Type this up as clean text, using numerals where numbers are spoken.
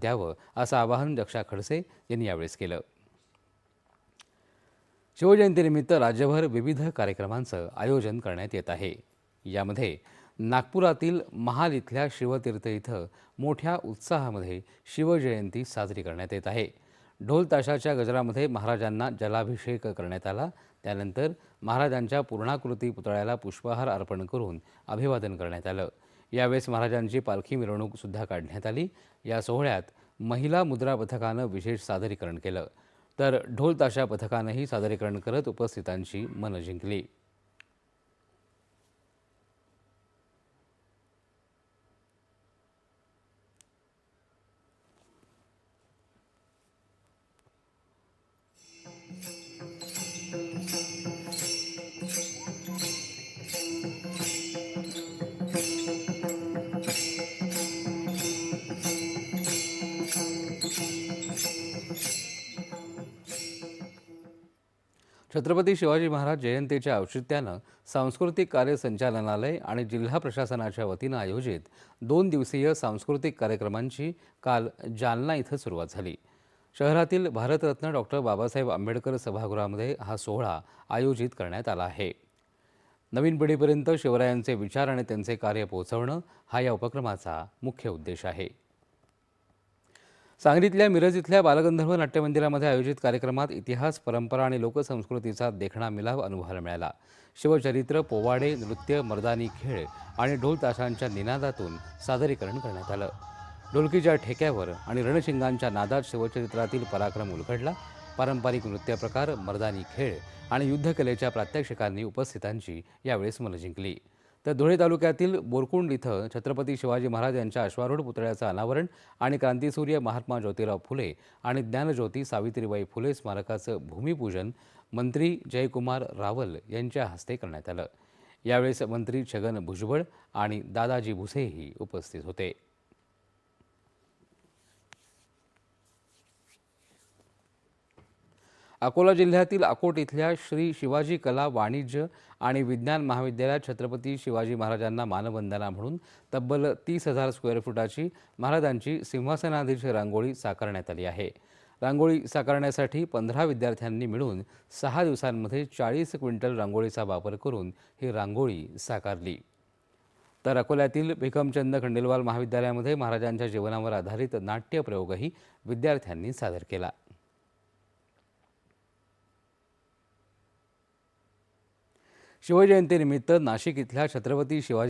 द्यावं असं आवाहन रक्षा खडसे यांनी यावेळेस केलं. शिवजयंतीनिमित्त राज्यभर विविध कार्यक्रमांचं आयोजन करण्यात येत आहे. यामध्ये नागपुरातील महाल इथल्या शिवतीर्थ इथं मोठ्या उत्साहामध्ये शिवजयंती साजरी करण्यात येत आहे. ढोल ताशाच्या गजरामध्ये महाराजांना जलाभिषेक करण्यात आला. त्यानंतर महाराजांच्या पूर्णाकृती पुतळ्याला पुष्पहार अर्पण करून अभिवादन करण्यात आलं. यावेळेस महाराजांची पालखी मिरवणूक सुद्धा काढण्यात आली. या सोहळ्यात महिला मुद्रा पथकानं विशेष सादरीकरण केलं, तर ढोल ताशा पथकानंही सादरीकरण करत उपस्थितांची मनं जिंकली. छत्रपती शिवाजी महाराज जयंतीच्या औचित्यानं सांस्कृतिक कार्य संचालनालय आणि जिल्हा प्रशासनाच्या वतीनं आयोजित 2 दिवसीय सांस्कृतिक कार्यक्रमांची काल जालना इथं सुरुवात झाली. शहरातील भारतरत्न डॉक्टर बाबासाहेब आंबेडकर सभागृहामध्ये हा सोहळा आयोजित करण्यात आला आहे. नवीन पिढीपर्यंत शिवरायांचे विचार आणि त्यांचे कार्य पोहोचवणं हा या उपक्रमाचा मुख्य उद्देश आहे. सांगलीतल्या मिरज इथल्या बालगंधर्व नाट्यमंदिरामध्ये आयोजित कार्यक्रमात इतिहास, परंपरा आणि लोकसंस्कृतीचा देखणा मिलाव अनुभवायला मिळाला. शिवचरित्र, पोवाडे, नृत्य, मर्दानी खेळ आणि ढोल ताशांच्या निनादातून सादरीकरण करण्यात आलं. ढोलकीच्या ठेक्यावर आणि रणशिंगांच्या नादात शिवचरित्रातील पराक्रम उलगडला. पारंपरिक नृत्यप्रकार, मर्दानी खेळ आणि युद्धकलेच्या प्रात्यक्षिकांनी उपस्थितांची यावेळेस मनं जिंकली. तर धुळे तालुक्यातील बोरकुंड इथं छत्रपती शिवाजी महाराज यांच्या अश्वारूढ पुतळ्याचं अनावरण आणि क्रांतीसूर्य महात्मा ज्योतिराव फुले आणि ज्ञानज्योती सावित्रीबाई फुले स्मारकाचं भूमिपूजन मंत्री जयकुमार रावल यांच्या हस्ते करण्यात आलं. यावेळेस मंत्री छगन भुजबळ आणि दादाजी भुसेही उपस्थित होते. अकोला जिल्ह्यातील अकोट इथल्या श्री शिवाजी कला, वाणिज्य आणि विज्ञान महाविद्यालयात छत्रपती शिवाजी महाराजांना मानवंदना म्हणून तब्बल 30,000 स्क्वेअर फुटाची महाराजांची सिंहासनाधीश रांगोळी साकारण्यात आली आहे. रांगोळी साकारण्यासाठी 15 विद्यार्थ्यांनी मिळून 6 दिवसांमध्ये 40 क्विंटल रांगोळीचा वापर करून ही रांगोळी साकारली. तर अकोल्यातील भिकमचंद खंडेलवाल महाविद्यालयामध्ये महाराजांच्या जीवनावर आधारित नाट्य प्रयोगही विद्यार्थ्यांनी सादर केला. शिवजयंतीनिमित्त नाशिक इथल्या छत्रपती शिवाजी